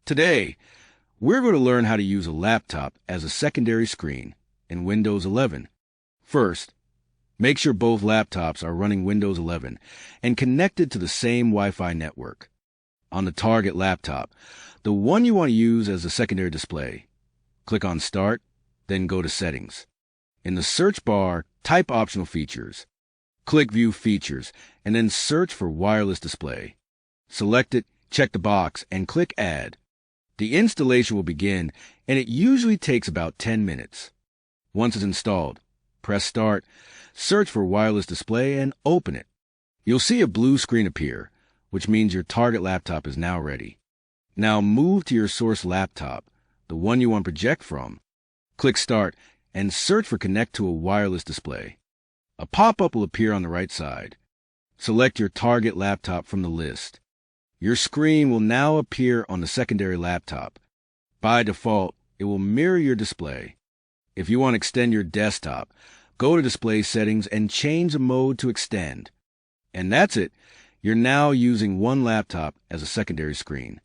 Today, we're going to learn how to use a laptop as a secondary screen in Windows 11. First, make sure both laptops are running Windows 11 and connected to the same Wi-Fi network. On the target laptop, the one you want to use as a secondary display, click on Start, then go to Settings. In the search bar, type Optional Features. Click View Features, and then search for Wireless Display. Select it, check the box, and click Add. The installation will begin, and it usually takes about 10 minutes. Once it's installed, press Start, search for Wireless Display, and open it. You'll see a blue screen appear, which means your target laptop is now ready. Now move to your source laptop, the one you want to project from. Click Start, and search for Connect to a Wireless Display. A pop-up will appear on the right side. Select your target laptop from the list. Your screen will now appear on the secondary laptop. By default, it will mirror your display. If you want to extend your desktop, go to Display Settings and change the mode to Extend. And that's it. You're now using one laptop as a secondary screen.